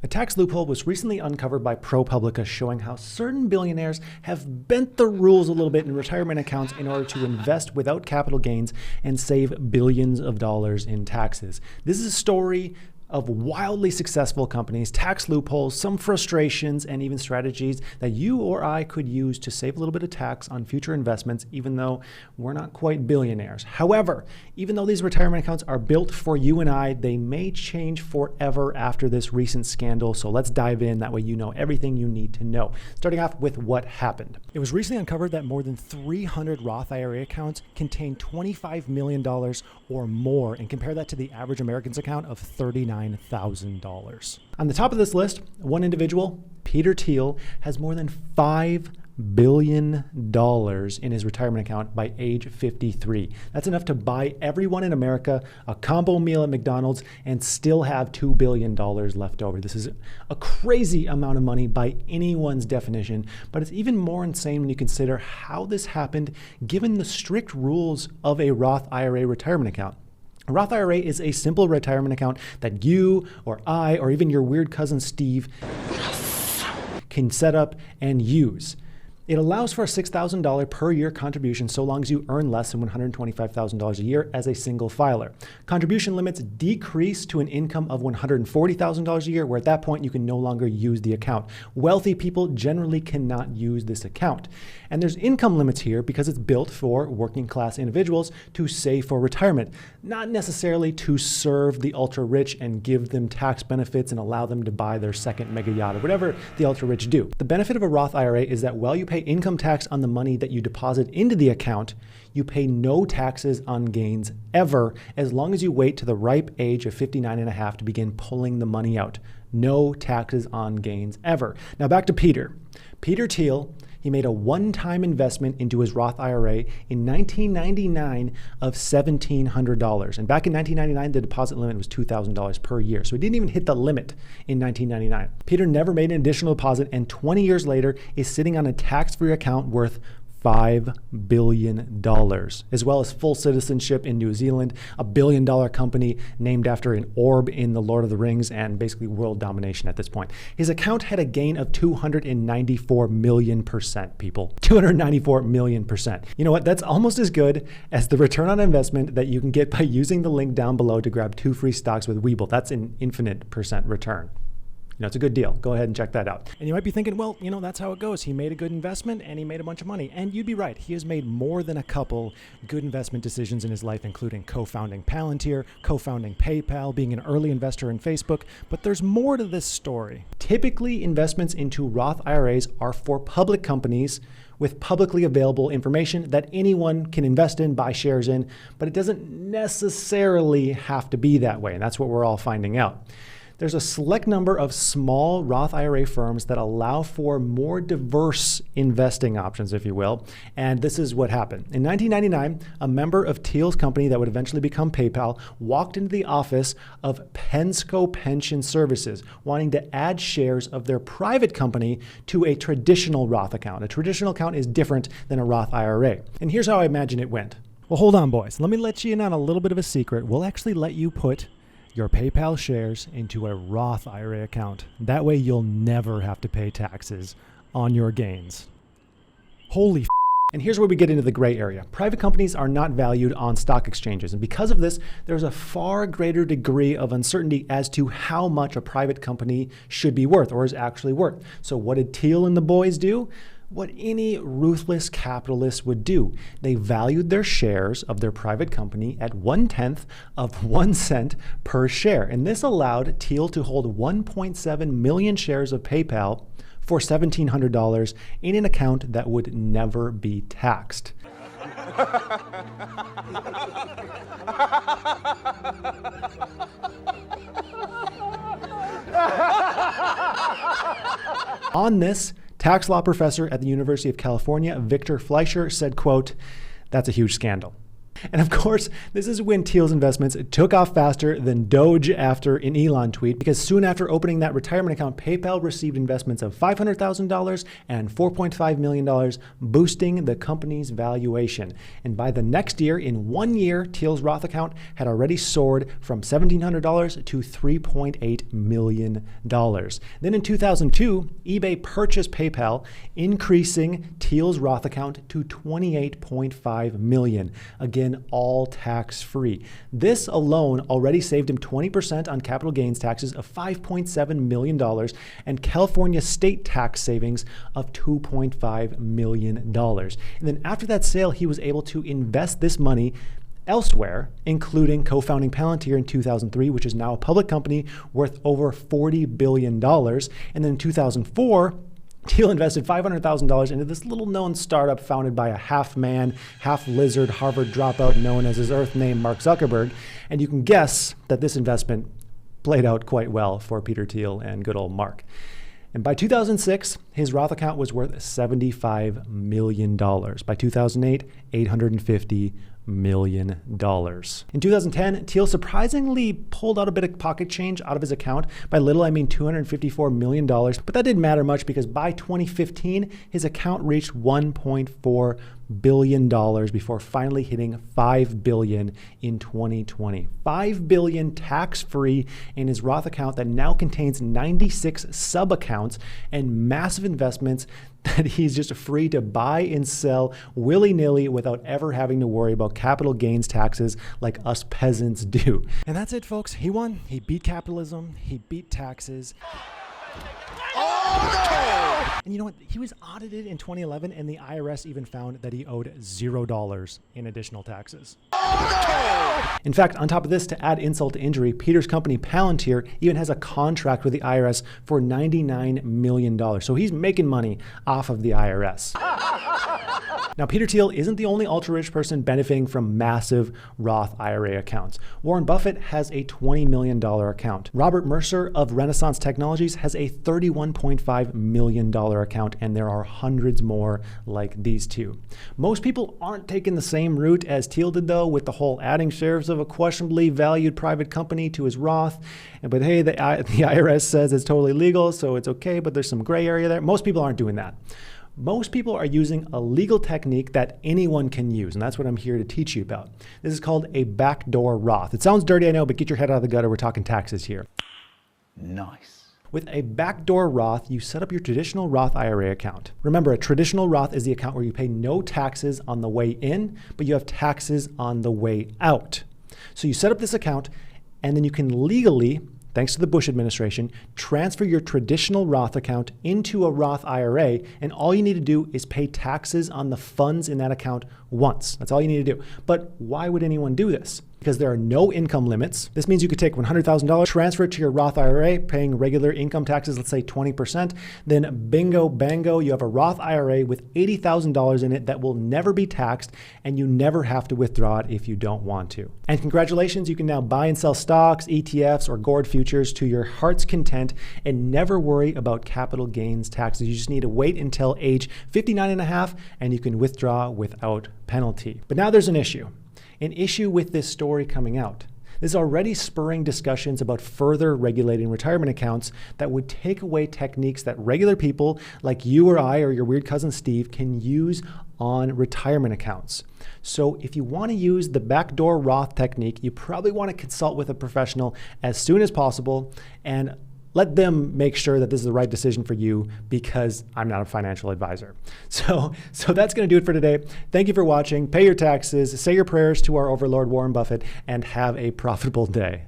A tax loophole was recently uncovered by ProPublica showing how certain billionaires have bent the rules a little bit in retirement accounts in order to invest without capital gains and save billions of dollars in taxes. This is a story of wildly successful companies, tax loopholes, some frustrations, and even strategies that you or I could use to save a little bit of tax on future investments, even though we're not quite billionaires. However, even though these retirement accounts are built for you and I, they may change forever after this recent scandal. So let's dive in. That way you know everything you need to know. Starting off with what happened. It was recently uncovered that more than 300 Roth IRA accounts contain $25 million or more, and compare that to the average American's account of $39,000. On the top of this list, one individual, Peter Thiel, has more than $5 billion in his retirement account by age 53. That's enough to buy everyone in America a combo meal at McDonald's and still have $2 billion left over. This is a crazy amount of money by anyone's definition, but it's even more insane when you consider how this happened given the strict rules of a Roth IRA retirement account. A Roth IRA is a simple retirement account that you or I or even your weird cousin Steve can set up and use. It allows for a $6,000 per year contribution so long as you earn less than $125,000 a year as a single filer. Contribution limits decrease to an income of $140,000 a year, where at that point you can no longer use the account. Wealthy people generally cannot use this account. And there's income limits here because it's built for working class individuals to save for retirement, not necessarily to serve the ultra rich and give them tax benefits and allow them to buy their second mega yacht or whatever the ultra rich do. The benefit of a Roth IRA is that while you pay income tax on the money that you deposit into the account, you pay no taxes on gains ever, as long as you wait to the ripe age of 59 and a half to begin pulling the money out. No taxes on gains ever. Now back to Peter. Peter Thiel, he made a one-time investment into his Roth IRA in 1999 of $1,700. And back in 1999, the deposit limit was $2,000 per year. So he didn't even hit the limit in 1999. Peter never made an additional deposit, and 20 years later is sitting on a tax-free account worth $5 billion, as well as full citizenship in New Zealand, a billion-dollar company named after an orb in the Lord of the Rings, and basically world domination at this point. His account had a gain of 294 million%, people. 294 million%. You know what? That's almost as good as the return on investment that you can get by using the link down below to grab 2 free stocks with Webull. That's an infinite percent return. You know, it's a good deal. Go ahead and check that out. And you might be thinking, well, you know, that's how it goes. He made a good investment and he made a bunch of money. And you'd be right. He has made more than a couple good investment decisions in his life, including co-founding Palantir, co-founding PayPal, being an early investor in Facebook. But there's more to this story. Typically, investments into Roth IRAs are for public companies with publicly available information that anyone can invest in, buy shares in, but it doesn't necessarily have to be that way. And that's what we're all finding out. There's a select number of small Roth IRA firms that allow for more diverse investing options, if you will. And this is what happened. In 1999, a member of Thiel's company that would eventually become PayPal walked into the office of Pensco Pension Services, wanting to add shares of their private company to a traditional Roth account. A traditional account is different than a Roth IRA. And here's how I imagine it went. Well, hold on, boys. Let me let you in on a little bit of a secret. We'll actually let you put your PayPal shares into a Roth IRA account. That way you'll never have to pay taxes on your gains. Holy f***. And here's where we get into the gray area. Private companies are not valued on stock exchanges. And because of this, there's a far greater degree of uncertainty as to how much a private company should be worth or is actually worth. So what did Thiel and the boys do? What any ruthless capitalist would do. They valued their shares of their private company at 1/10 of 1 cent per share. And this allowed Thiel to hold 1.7 million shares of PayPal for $1,700 in an account that would never be taxed. On this, tax law professor at the University of California, Victor Fleischer, said, quote, "That's a huge scandal. And of course, this is when Thiel's investments took off faster than Doge after an Elon tweet, because soon after opening that retirement account, PayPal received investments of $500,000 and $4.5 million, boosting the company's valuation. And by the next year, in 1 year, Thiel's Roth account had already soared from $1,700 to $3.8 million. Then in 2002, eBay purchased PayPal, increasing Thiel's Roth account to $28.5 million. Again, all tax-free. This alone already saved him 20% on capital gains taxes of $5.7 million and California state tax savings of $2.5 million. And then after that sale, he was able to invest this money elsewhere, including co-founding Palantir in 2003, which is now a public company worth over $40 billion. And then in 2004, Thiel invested $500,000 into this little-known startup founded by a half-man, half-lizard Harvard dropout known as his Earth name, Mark Zuckerberg. And you can guess that this investment played out quite well for Peter Thiel and good old Mark. And by 2006, his Roth account was worth $75 million. By 2008, $850 million. In 2010, Thiel surprisingly pulled out a bit of pocket change out of his account. By little, I mean $254 million. But that didn't matter much because by 2015, his account reached $1.4 billion before finally hitting $5 billion in 2020. $5 billion tax-free in his Roth account that now contains 96 sub-accounts and massive investments that he's just free to buy and sell willy-nilly without ever having to worry about capital gains taxes like us peasants do. And that's it, folks. He won. He beat capitalism. He beat taxes. Oh, no! And you know what? He was audited in 2011, and the IRS even found that he owed $0 in additional taxes. Oh, no! In fact, on top of this, to add insult to injury, Peter's company Palantir even has a contract with the IRS for $99 million. So he's making money off of the IRS. Now, Peter Thiel isn't the only ultra-rich person benefiting from massive Roth IRA accounts. Warren Buffett has a $20 million account. Robert Mercer of Renaissance Technologies has a $31.5 million account, and there are hundreds more like these two. Most people aren't taking the same route as Thiel did, though, with the whole adding shares of a questionably valued private company to his Roth. But hey, the IRS says it's totally legal, so it's okay, but there's some gray area there. Most people aren't doing that. Most people are using a legal technique that anyone can use, and that's what I'm here to teach you about. This is called a backdoor Roth. It sounds dirty, I know, but get your head out of the gutter. We're talking taxes here. Nice. With a backdoor Roth, you set up your traditional Roth IRA account. Remember, a traditional Roth is the account where you pay no taxes on the way in, but you have taxes on the way out. So you set up this account, and then you can legally, thanks to the Bush administration, transfer your traditional Roth account into a Roth IRA, and all you need to do is pay taxes on the funds in that account once. That's all you need to do. But why would anyone do this? Because there are no income limits. This means you could take $100,000, transfer it to your Roth IRA, paying regular income taxes, let's say 20%. Then bingo, bango, you have a Roth IRA with $80,000 in it that will never be taxed, and you never have to withdraw it if you don't want to. And congratulations, you can now buy and sell stocks, ETFs, or gold futures to your heart's content and never worry about capital gains taxes. You just need to wait until age 59 and a half, and you can withdraw without penalty. But now there's an issue. An issue with this story coming out. This is already spurring discussions about further regulating retirement accounts that would take away techniques that regular people like you or I or your weird cousin Steve can use on retirement accounts. So if you want to use the backdoor Roth technique, you probably want to consult with a professional as soon as possible and let them make sure that this is the right decision for you, because I'm not a financial advisor. So that's going to do it for today. Thank you for watching. Pay your taxes, say your prayers to our overlord Warren Buffett, and have a profitable day.